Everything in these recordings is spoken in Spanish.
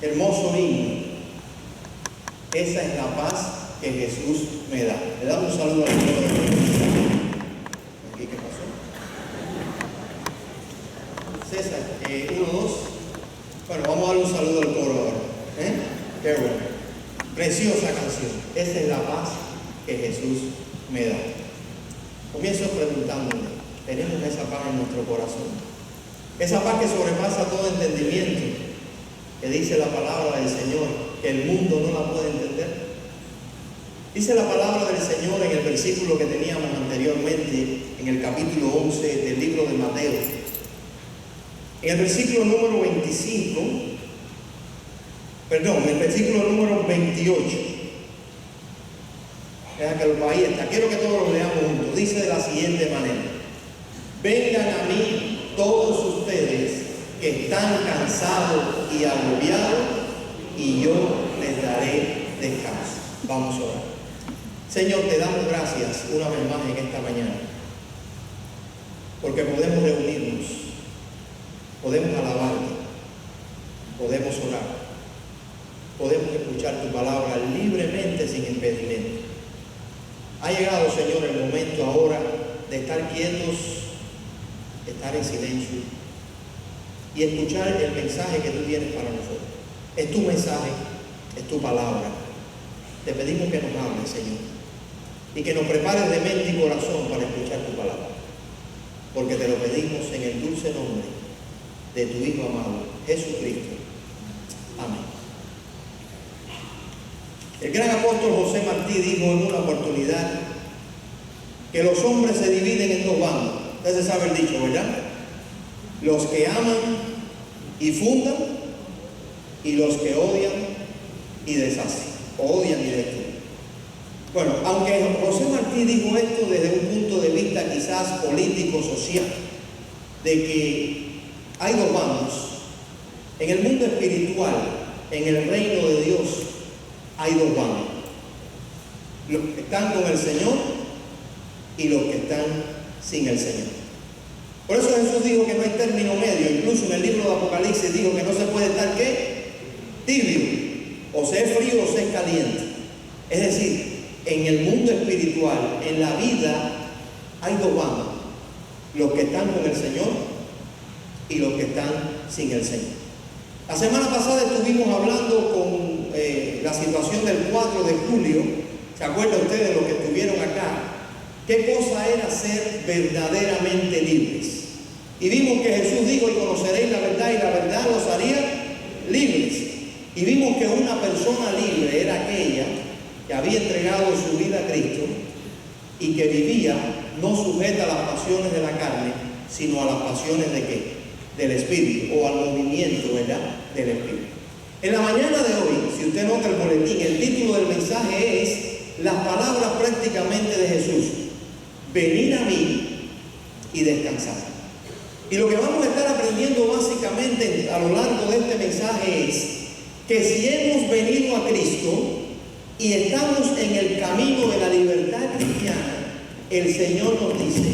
Hermoso himno. Esa es la paz que Jesús me da. Le damos un saludo al pueblo de Dios. ¿Aquí qué pasó? César, 1, 2. Bueno, vamos a darle un saludo al coro ahora. Qué bueno. Preciosa canción. Esa es la paz que Jesús me da. Comienzo preguntándole, ¿tenemos esa paz en nuestro corazón? Esa paz que sobrepasa todo entendimiento, que dice la palabra del Señor, que el mundo no la puede entender. Dice la palabra del Señor en el versículo que teníamos anteriormente, en el capítulo 11 del libro de Mateo. En el versículo número 25, en el versículo número 28. Deja que ahí está. Quiero que todos lo leamos juntos. Dice de la siguiente manera: vengan a mí todos ustedes que están cansados y agobiados, y yo les daré descanso. Vamos a orar. Señor, te damos gracias una vez más en esta mañana, porque podemos reunirnos, podemos alabarte, podemos orar, podemos escuchar tu palabra libremente sin impedimento. Ha llegado, Señor, el momento ahora de estar quietos, estar en silencio y escuchar el mensaje que tú tienes para nosotros. Es tu mensaje, es tu palabra. Te pedimos que nos hables, Señor, y que nos prepares de mente y corazón para escuchar tu palabra, porque te lo pedimos en el dulce nombre de tu Hijo amado, Jesucristo. Amén. El gran apóstol José Martí dijo en una oportunidad que los hombres se dividen en dos bandos. Ustedes saben el dicho, ¿verdad? Los que aman y fundan, y los que odian y deshacen, o odian y destruyen. Bueno, aunque José Martí dijo esto desde un punto de vista quizás político, social, de que hay dos bandos, en el mundo espiritual, en el reino de Dios, hay dos bandos: los que están con el Señor y los que están sin el Señor. Por eso Jesús dijo que no hay término medio. Incluso en el libro de Apocalipsis dijo que no se puede estar, ¿qué? Tibio. O sea, es frío o sea, es caliente. Es decir, en el mundo espiritual, en la vida, hay dos bandos: los que están con el Señor y los que están sin el Señor. La semana pasada estuvimos hablando con la situación del 4 de julio. ¿Se acuerdan ustedes de los que estuvieron acá? ¿Qué cosa era ser verdaderamente libres? Y vimos que Jesús dijo: y conoceréis la verdad, y la verdad los haría libres. Y vimos que una persona libre era aquella que había entregado su vida a Cristo y que vivía no sujeta a las pasiones de la carne, sino a las pasiones de ¿qué? Del Espíritu, o al movimiento, ¿verdad?, del Espíritu. En la mañana de hoy, si usted nota el boletín, el título del mensaje es las palabras prácticamente de Jesús: venid a mí y descansad. Y lo que vamos a estar aprendiendo básicamente a lo largo de este mensaje es que si hemos venido a Cristo y estamos en el camino de la libertad cristiana, el Señor nos dice: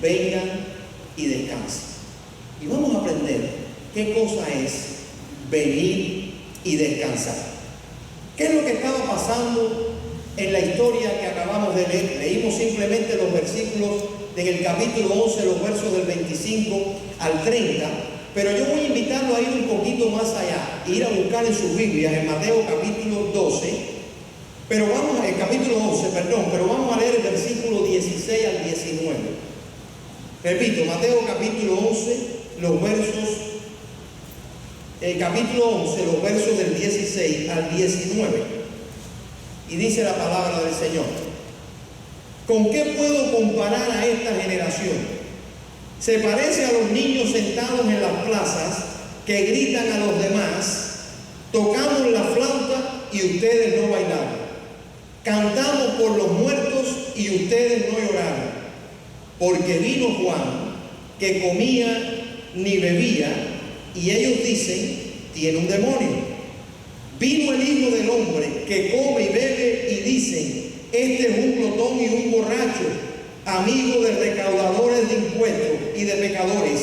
vengan y descansen. Y vamos a aprender qué cosa es venir y descansar. ¿Qué es lo que estaba pasando en la historia que acabamos de leer? Leímos simplemente los versículos en el capítulo 11, los versos del 25 al 30, pero yo voy a invitarlo a ir un poquito más allá, ir a buscar en sus Biblias, en Mateo capítulo 12, pero vamos a leer el versículo 16 al 19. Repito, Mateo capítulo 11, los versos del 16 al 19. Y dice la palabra del Señor: ¿con qué puedo comparar a esta generación? Se parece a los niños sentados en las plazas que gritan a los demás: tocamos la flauta y ustedes no bailaron, cantamos por los muertos y ustedes no lloraron. Porque vino Juan, que comía ni bebía, y ellos dicen: tiene un demonio. Vino el Hijo del Hombre, que come y bebe, y dicen: este es un glotón y un borracho, amigo de recaudadores de impuestos y de pecadores.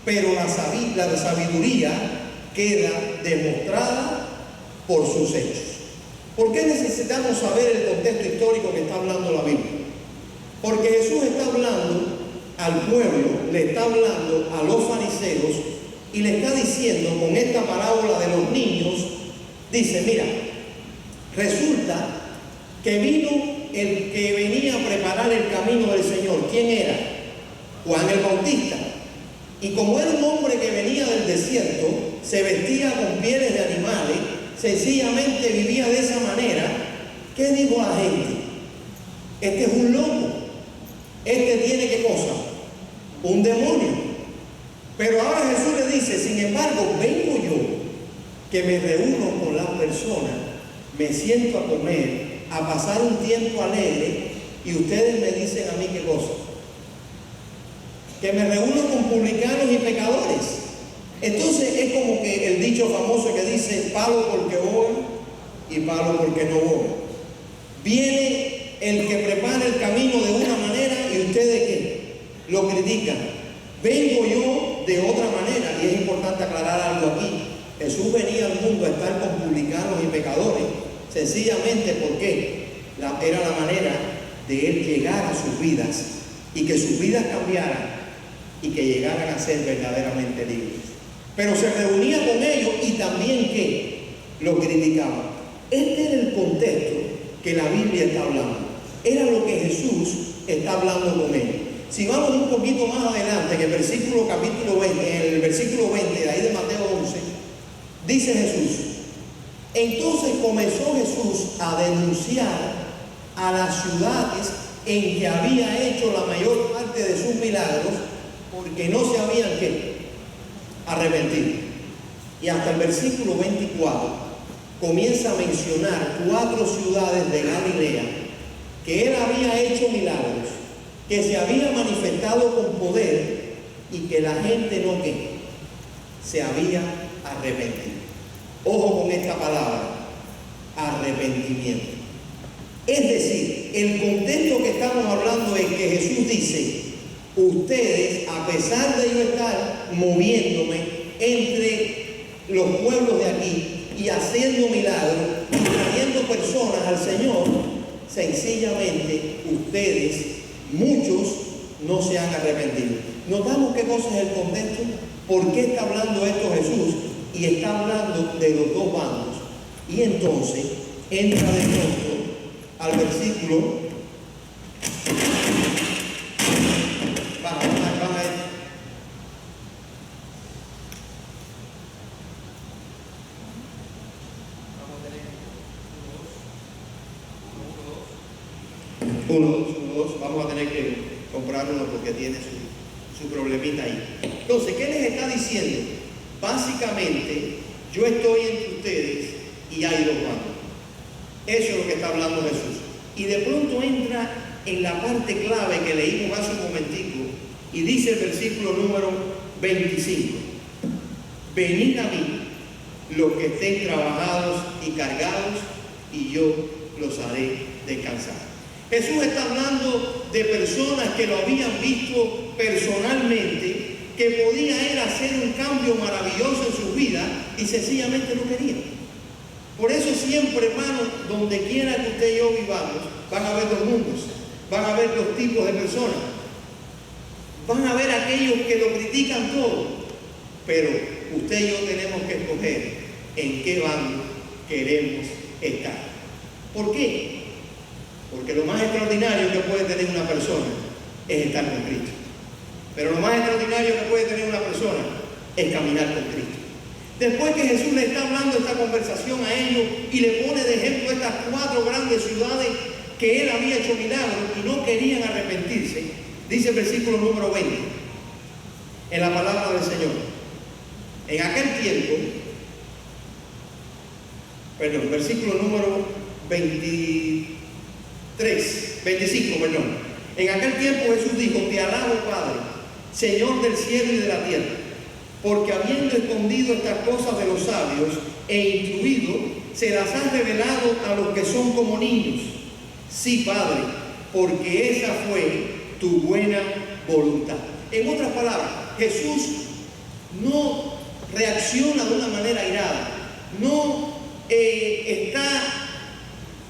Pero la sabiduría queda demostrada por sus hechos. ¿Por qué necesitamos saber el contexto histórico que está hablando la Biblia? Porque Jesús está hablando al pueblo, le está hablando a los fariseos y le está diciendo con esta parábola de los niños, dice, mira, resulta que vino el que venía a preparar el camino del Señor. ¿Quién era? Juan el Bautista. Y como era un hombre que venía del desierto, se vestía con pieles de animales, sencillamente vivía de esa manera, ¿qué dijo la gente? Este es un loco. Este tiene ¿qué cosa? Un demonio. Pero ahora Jesús le dice, sin embargo, vengo yo, que me reúno con las personas, me siento a comer, a pasar un tiempo alegre, y ustedes me dicen a mí ¿qué cosa? Que me reúno con publicanos y pecadores. Entonces es como que el dicho famoso que dice, palo porque voy y palo porque no voy. Viene el que prepara el camino de una manera y ustedes ¿qué? Lo critican. Vengo yo de otra manera, y es importante aclarar algo aquí. Jesús venía al mundo a estar con publicanos y pecadores, sencillamente porque era la manera de él llegar a sus vidas y que sus vidas cambiaran y que llegaran a ser verdaderamente libres. Pero se reunía con ellos y también ¿qué? Lo criticaban. Este era el contexto que la Biblia está hablando. Era lo que Jesús está hablando con ellos. Si vamos un poquito más adelante, en el versículo 20, de ahí de Mateo 11, dice Jesús, entonces comenzó Jesús a denunciar a las ciudades en que había hecho la mayor parte de sus milagros, porque no se habían ¿qué? Arrepentido. Y hasta el versículo 24 comienza a mencionar 4 ciudades de Galilea que él había hecho milagros, que se había manifestado con poder y que la gente no ¿qué? Se había arrepentido. Ojo con esta palabra, arrepentimiento. Es decir, el contexto que estamos hablando es que Jesús dice, ustedes, a pesar de yo estar moviéndome entre los pueblos de aquí y haciendo milagros y trayendo personas al Señor, sencillamente ustedes, muchos, no se han arrepentido. ¿Notamos qué cosa es el contexto? ¿Por qué está hablando esto Jesús? Y está hablando de los dos bandos. Y entonces entra de pronto al versículo. Baja. Uno, dos. Vamos a tener que comprar uno porque tiene su problemita ahí. Entonces, ¿qué les está diciendo? Básicamente, yo estoy entre ustedes y hay dos bandos. Eso es lo que está hablando Jesús. Y de pronto entra en la parte clave que leímos hace un momentico y dice el versículo número 25. Venid a mí los que estén trabajados y cargados y yo los haré descansar. Jesús está hablando de personas que lo habían visto personalmente, que podía él hacer un cambio maravilloso en sus vidas y sencillamente no querían. Por eso siempre, hermanos, donde quiera que usted y yo vivamos, van a haber dos mundos, van a haber dos tipos de personas. Van a haber aquellos que lo critican todo, pero usted y yo tenemos que escoger en qué bando queremos estar. ¿Por qué? Porque lo más extraordinario que puede tener una persona es estar con Cristo. Pero lo más extraordinario que puede tener una persona es caminar con Cristo. Después que Jesús le está hablando esta conversación a ellos y le pone de ejemplo estas 4 grandes ciudades que él había hecho milagros y no querían arrepentirse, dice el versículo número 20, en la palabra del Señor. En aquel tiempo, versículo número 25, en aquel tiempo Jesús dijo, te alabo, Padre, Señor del cielo y de la tierra, porque habiendo escondido estas cosas de los sabios e instruido, se las has revelado a los que son como niños. Sí, Padre, porque esa fue tu buena voluntad. En otras palabras, Jesús no reacciona de una manera airada, no está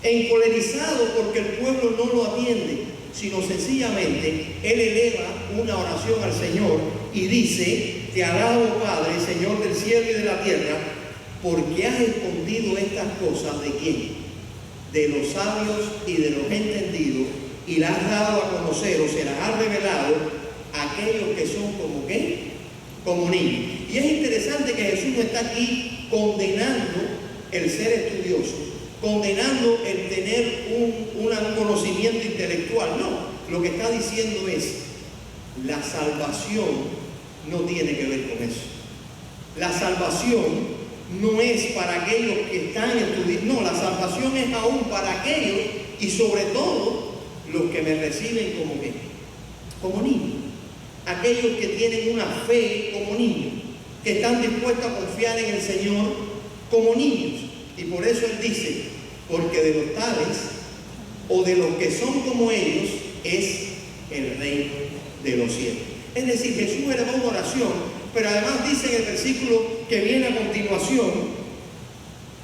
encolerizado porque el pueblo no lo atiende, sino sencillamente él eleva una oración al Señor y dice: te alabo, Padre, Señor del cielo y de la tierra, porque has escondido estas cosas ¿de quién? De los sabios y de los entendidos, y las has dado a conocer, o se las has revelado a aquellos que son como ¿qué? Como niños. Y es interesante que Jesús no está aquí condenando el ser estudioso, condenando el tener un conocimiento intelectual. No, lo que está diciendo es: la salvación no tiene que ver con eso. La salvación no es para aquellos que están estudiando, no, la salvación es aún para aquellos y sobre todo los que me reciben como ¿qué? Como niños. Aquellos que tienen una fe como niños, que están dispuestos a confiar en el Señor como niños. Y por eso Él dice: porque de los tales o de los que son como ellos es el reino de los cielos. Es decir, Jesús elevó una oración, pero además dice en el versículo que viene a continuación: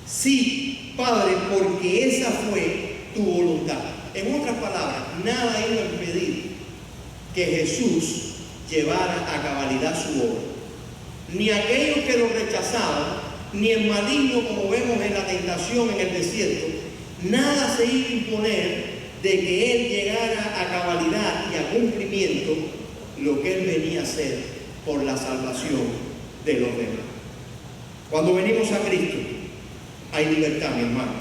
sí, Padre, porque esa fue tu voluntad. En otras palabras, nada iba a impedir que Jesús llevara a cabalidad su obra. Ni aquellos que lo rechazaban, ni el maligno, como vemos en la tentación en el desierto, nada se iba a imponer de que Él llegara a cabalidad y a cumplimiento lo que Él venía a hacer por la salvación de los demás. Cuando venimos a Cristo hay libertad, mi hermano,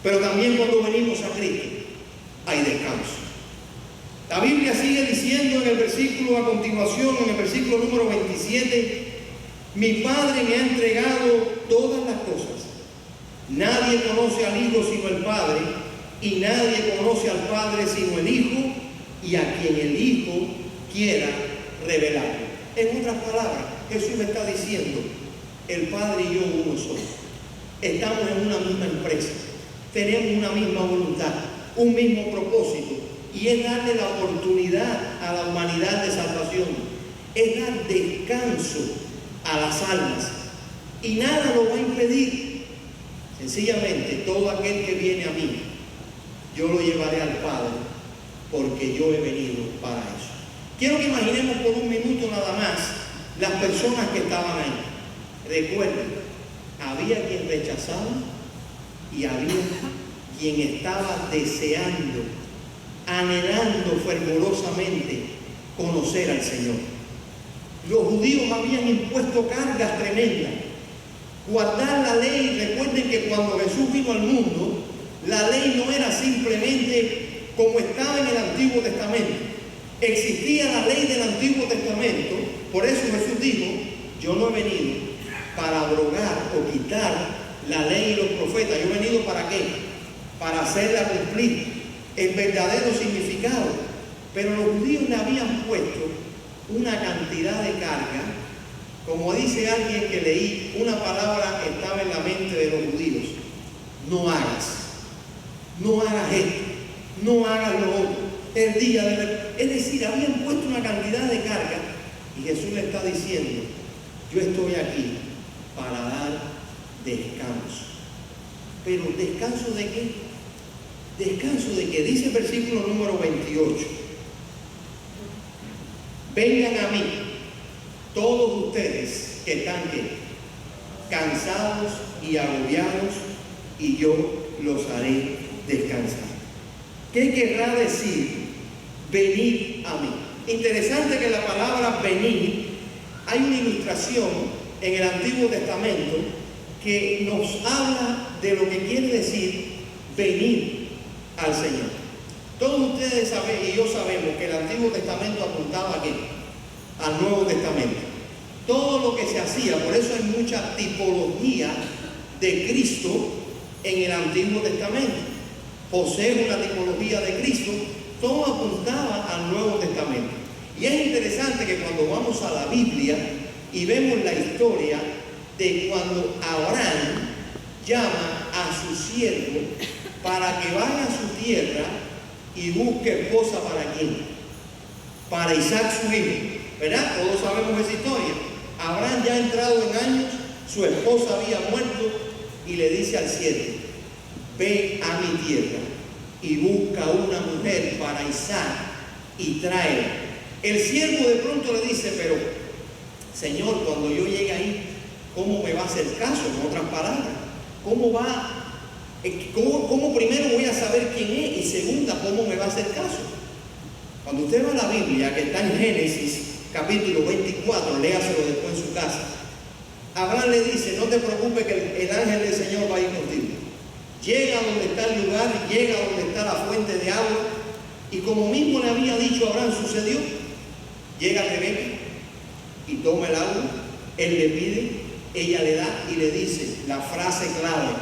pero también cuando venimos a Cristo hay descanso. La Biblia sigue diciendo en el versículo a continuación, en el versículo número 27: mi Padre me ha entregado todas las cosas. Nadie conoce al Hijo sino el Padre, y nadie conoce al Padre sino el Hijo, y a quien el Hijo quiera revelarlo. En otras palabras, Jesús me está diciendo: el Padre y yo uno somos. Estamos en una misma empresa, tenemos una misma voluntad, un mismo propósito, y es darle la oportunidad a la humanidad de salvación, es dar descanso a las almas, y nada lo va a impedir. Sencillamente, todo aquel que viene a mí, yo lo llevaré al Padre, porque yo he venido para eso. Quiero que imaginemos por un minuto nada más las personas que estaban ahí. Recuerden, había quien rechazaba y había quien estaba deseando, anhelando fervorosamente conocer al Señor. Los judíos habían impuesto cargas tremendas. Guardar la ley, recuerden que cuando Jesús vino al mundo, la ley no era simplemente como estaba en el Antiguo Testamento. Existía la ley del Antiguo Testamento, por eso Jesús dijo: yo no he venido para abrogar o quitar la ley y los profetas. Yo he venido ¿para qué? Para hacerla cumplir el verdadero significado. Pero los judíos le habían puesto una cantidad de carga. Como dice alguien que leí, una palabra estaba en la mente de los judíos: no hagas esto, no hagas lo otro, el día de... Es decir, habían puesto una cantidad de carga, y Jesús le está diciendo: yo estoy aquí para dar descanso. Pero ¿descanso de qué? Descanso de que dice el versículo número 28: vengan a mí todos ustedes que están cansados y agobiados, y yo los haré descansar. ¿Qué querrá decir venid a mí? Interesante que la palabra venir, hay una ilustración en el Antiguo Testamento que nos habla de lo que quiere decir venir al Señor. Todos ustedes saben y yo sabemos que el Antiguo Testamento apuntaba ¿a qué? Al Nuevo Testamento. Todo lo que se hacía, por eso hay mucha tipología de Cristo en el Antiguo Testamento. José es una tipología de Cristo, todo apuntaba al Nuevo Testamento. Y es interesante que cuando vamos a la Biblia y vemos la historia de cuando Abraham llama a su siervo para que vaya a su tierra y busque esposa ¿para quién? Para Isaac su hijo, ¿verdad? Todos sabemos esa historia. Abraham ya entrado en años, su esposa había muerto y le dice al siervo: ve a mi tierra y busca una mujer para Isaac y tráela. El siervo de pronto le dice: pero Señor, cuando yo llegue ahí, ¿cómo me va a hacer caso? En otras palabras, ¿cómo primero voy a saber quién es? Y segunda, ¿cómo me va a hacer caso? Cuando usted va a la Biblia, que está en Génesis capítulo 24, léaselo después en su casa. Abraham le dice: no te preocupes, que el ángel del Señor va a ir contigo. Llega a donde está el lugar, llega a donde está la fuente de agua, y como mismo le había dicho Abraham, sucedió. Llega Rebeca y toma el agua, él le pide, ella le da y le dice la frase clave: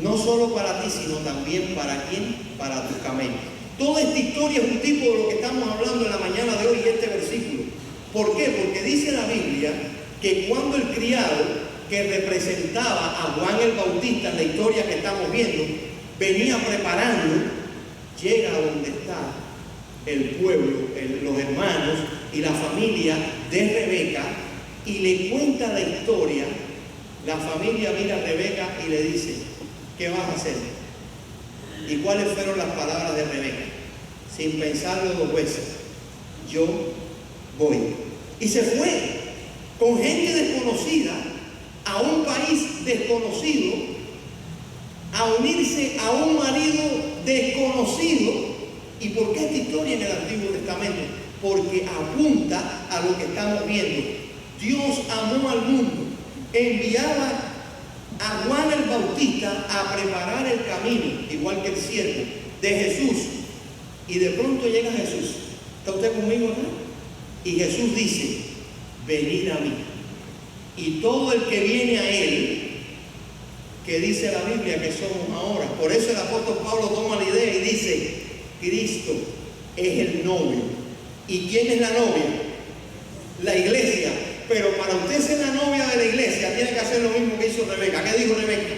no solo para ti, sino también para quién, para tus camellos. Toda esta historia es un tipo de lo que estamos hablando en la mañana de hoy, este versículo. ¿Por qué? Porque dice la Biblia que cuando el criado que representaba a Juan el Bautista en la historia que estamos viendo, venía preparando, llega a donde está el pueblo, los hermanos y la familia de Rebeca, y le cuenta la historia. La familia mira a Rebeca y le dice: ¿qué vas a hacer? ¿Y cuáles fueron las palabras de Rebeca? Sin pensarlo dos veces: yo voy. Y se fue con gente desconocida a un país desconocido, a unirse a un marido desconocido. ¿Y por qué esta historia en el Antiguo Testamento? Porque apunta a lo que estamos viendo. Dios amó al mundo, enviaba a Juan el Bautista a preparar el camino, igual que el siervo de Jesús. Y de pronto llega Jesús. ¿Está usted conmigo acá? Y Jesús dice: venid a mí. Y todo el que viene a Él, que dice la Biblia que somos ahora. Por eso el apóstol Pablo toma la idea y dice: Cristo es el novio. ¿Y quién es la novia? La iglesia. Pero para usted ser la novia de la iglesia, tiene que hacer lo mismo que hizo Rebeca. ¿Qué dijo Rebeca?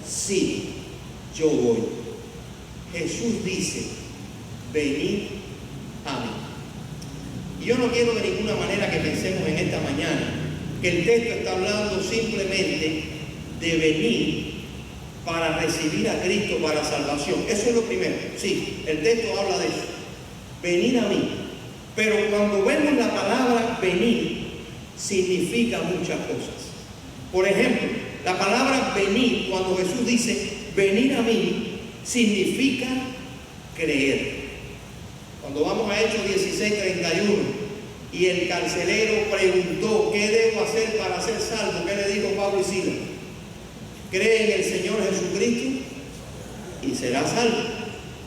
Sí, yo voy. Jesús dice: venid a mí. Y yo no quiero de ninguna manera que pensemos en esta mañana que el texto está hablando simplemente de venir para recibir a Cristo para salvación. Eso es lo primero. Sí, el texto habla de eso. Venid a mí. Pero cuando vemos la palabra venir, significa muchas cosas. Por ejemplo, la palabra venir, cuando Jesús dice venir a mí, significa creer. Cuando vamos a Hechos 16:31 y el carcelero preguntó: ¿qué debo hacer para ser salvo? ¿Qué le dijo Pablo y Silas? Cree en el Señor Jesucristo y serás salvo.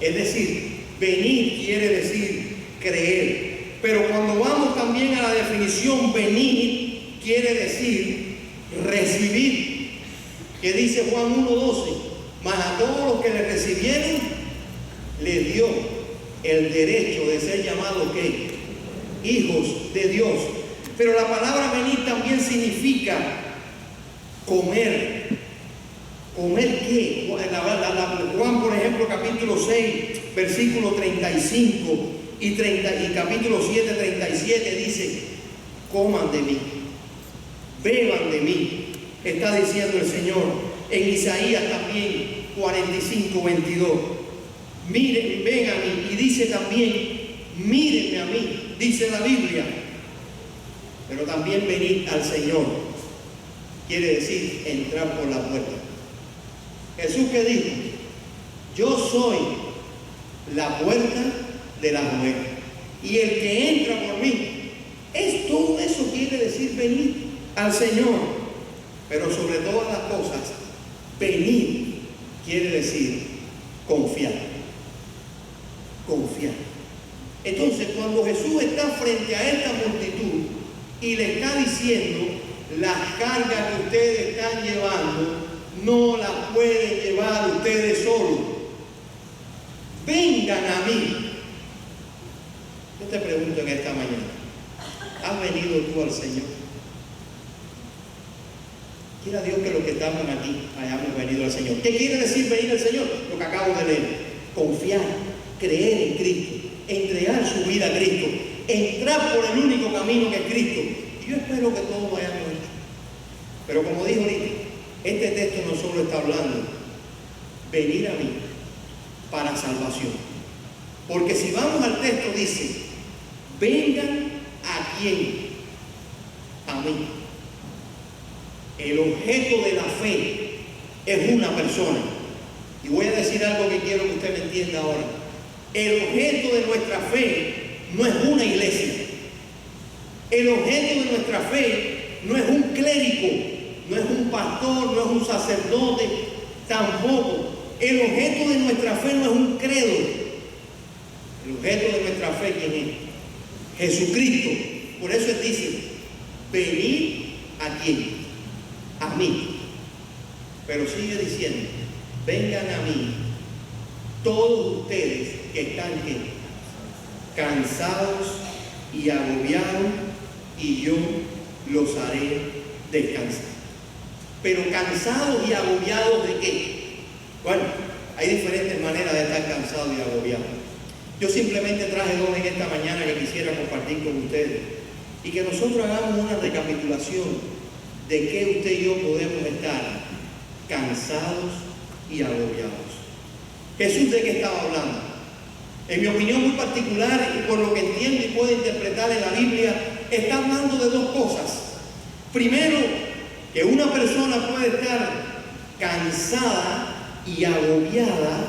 Es decir, venir quiere decir creer. Pero cuando vamos también a la definición, venir quiere decir recibir. Que dice Juan 1:12: mas a todos los que le recibieron, le dio el derecho de ser llamados ¿qué? Hijos de Dios. Pero la palabra venir también significa comer. ¿Comer qué? Juan, por ejemplo, capítulo 6, versículo 35 y capítulo 7, 37 dice: coman de mí, beban de mí, está diciendo el Señor. En Isaías también 45, 22. Miren, ven a mí. Y dice también: mírenme a mí, dice la Biblia. Pero también venir al Señor quiere decir entrar por la puerta. Jesús, ¿qué dijo? Yo soy la puerta de las ovejas, y el que entra por mí. Todo eso quiere decir venir al Señor. Pero sobre todas las cosas, venir quiere decir confiar. Confiar. Entonces, cuando Jesús está frente a esta multitud y le está diciendo: las cargas que ustedes están llevando no las pueden llevar ustedes solos, vengan a mí. Yo te pregunto en esta mañana: ¿has venido tú al Señor? Quiera Dios que los que estamos aquí hayamos venido al Señor. ¿Qué quiere decir venir al Señor? Lo que acabo de leer: confiar, creer en Cristo, entregar su vida a Cristo, entrar por el único camino que es Cristo. Y yo espero que todos lo hayamos hecho. Pero como dijo ahorita, este texto no solo está hablando, venir a mí para salvación. Porque si vamos al texto dice, vengan a quién, a mí. El objeto de la fe es una persona. Y voy a decir algo que quiero que usted me entienda ahora. El objeto de nuestra fe no es una iglesia. El objeto de nuestra fe no es un clérigo, no es un pastor, no es un sacerdote, tampoco. El objeto de nuestra fe no es un credo. El objeto de nuestra fe, ¿quién es? Jesucristo. Por eso él dice, venid a quién, a mí. Pero sigue diciendo, vengan a mí todos ustedes que están cansados y agobiados, y yo los haré descansar. Pero cansados y agobiados, ¿de qué? Bueno, hay diferentes maneras de estar cansado y agobiado. Yo simplemente traje dos en esta mañana que quisiera compartir con ustedes, y que nosotros hagamos una recapitulación de qué usted y yo podemos estar cansados y agobiados. Jesús, ¿de qué estaba hablando? En mi opinión muy particular, y por lo que entiendo y puedo interpretar en la Biblia, está hablando de dos cosas. Primero, que una persona puede estar cansada y agobiada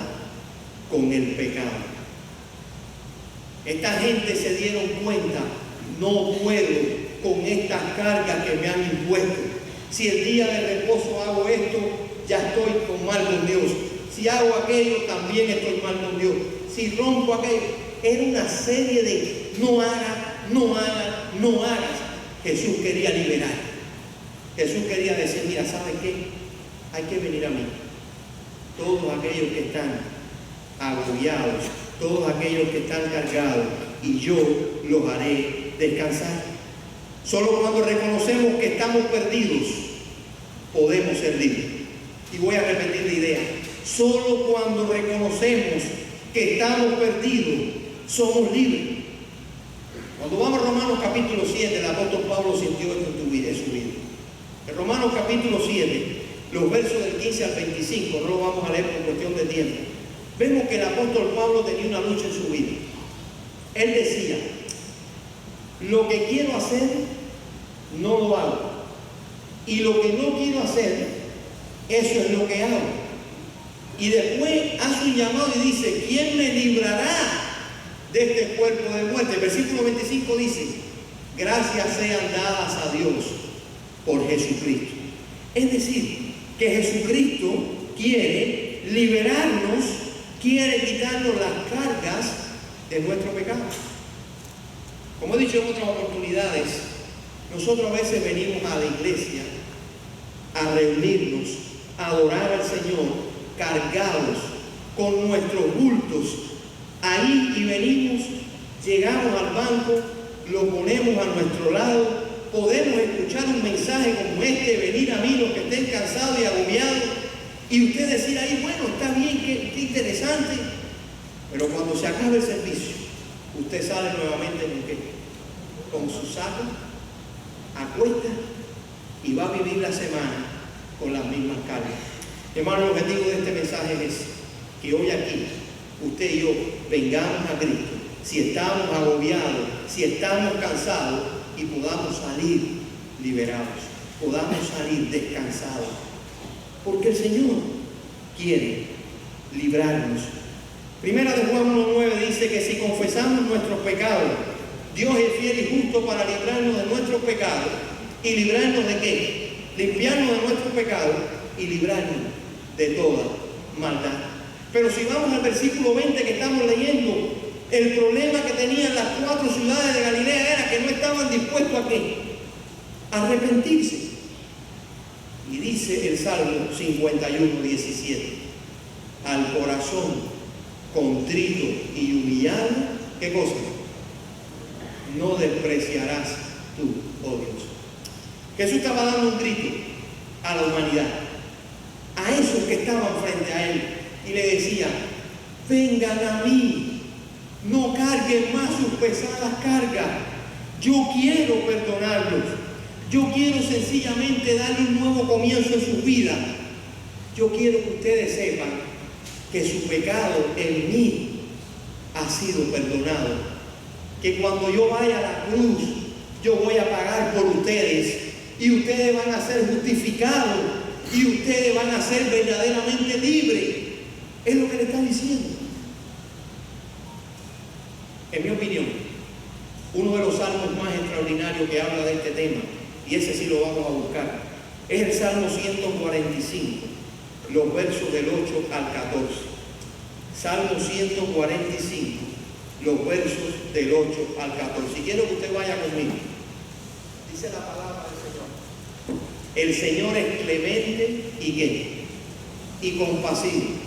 con el pecado. Esta gente se dieron cuenta, no puedo con estas cargas que me han impuesto. Si el día de reposo hago esto, ya estoy con mal con Dios. Si hago aquello, también estoy mal con Dios. Si rompo aquello, era una serie de no hagas, no hagas, no hagas. Jesús quería liberar. Jesús quería decir, mira, ¿sabe qué? Hay que venir a mí. Todos aquellos que están agobiados, todos aquellos que están cargados, y yo los haré descansar. Solo cuando reconocemos que estamos perdidos, podemos ser libres. Y voy a repetir la idea. Solo cuando reconocemos que estamos perdidos, somos libres. Cuando vamos a Romanos capítulo 7, el apóstol Pablo sintió esto en su vida. En Romanos capítulo 7, los versos del 15 al 25, no lo vamos a leer por cuestión de tiempo. Vemos que el apóstol Pablo tenía una lucha en su vida. Él decía, lo que quiero hacer, no lo hago. Y lo que no quiero hacer, eso es lo que hago. Y después hace un llamado y dice, ¿quién me librará de este cuerpo de muerte? El versículo 25 dice, gracias sean dadas a Dios por Jesucristo. Es decir, que Jesucristo quiere liberarnos, quiere quitarnos las cargas de nuestro pecado. Como he dicho en otras oportunidades, nosotros a veces venimos a la iglesia a reunirnos, a adorar al Señor, cargados con nuestros bultos. Ahí y venimos, llegamos al banco, lo ponemos a nuestro lado, podemos escuchar un mensaje como este, venir a mí los que estén cansados y agobiados, y usted decir ahí, bueno, está bien, qué interesante, pero cuando se acabe el servicio, usted sale nuevamente ¿con qué? Con su saco, acuesta y va a vivir la semana con las mismas cargas. Hermano, el objetivo de este mensaje es que hoy aquí, usted y yo, vengamos a Cristo, si estamos agobiados, si estamos cansados, y podamos salir liberados, podamos salir descansados, porque el Señor quiere librarnos. Primera de Juan 1:9 dice que si confesamos nuestros pecados, Dios es fiel y justo para librarnos de nuestros pecados. ¿Y librarnos de qué? Limpiarnos de nuestros pecados y librarnos de toda maldad. Pero si vamos al versículo 20 que estamos leyendo, el problema que tenían las 4 ciudades de Galilea era que no estaban dispuestos a ¿qué? A arrepentirse. Y dice el Salmo 51:17, al corazón contrito y humillado, ¿qué cosa? No despreciarás tú, oh Dios. Jesús estaba dando un grito a la humanidad, a esos que estaban frente a él, y le decía, vengan a mí, no carguen más sus pesadas cargas, yo quiero perdonarlos, Yo quiero sencillamente darle un nuevo comienzo en su vida. Yo quiero que ustedes sepan que su pecado en mí ha sido perdonado. Que cuando yo vaya a la cruz, yo voy a pagar por ustedes y ustedes van a ser justificados y ustedes van a ser verdaderamente libres. Es lo que le está diciendo. En mi opinión, uno de los salmos más extraordinarios que habla de este tema, y ese sí lo vamos a buscar, es el Salmo 145, los versos del 8 al 14. Salmo 145, los versos del 8 al 14. Si quiero que usted vaya conmigo. Dice la palabra del Señor. El Señor es clemente y ¿qué? Y compasivo.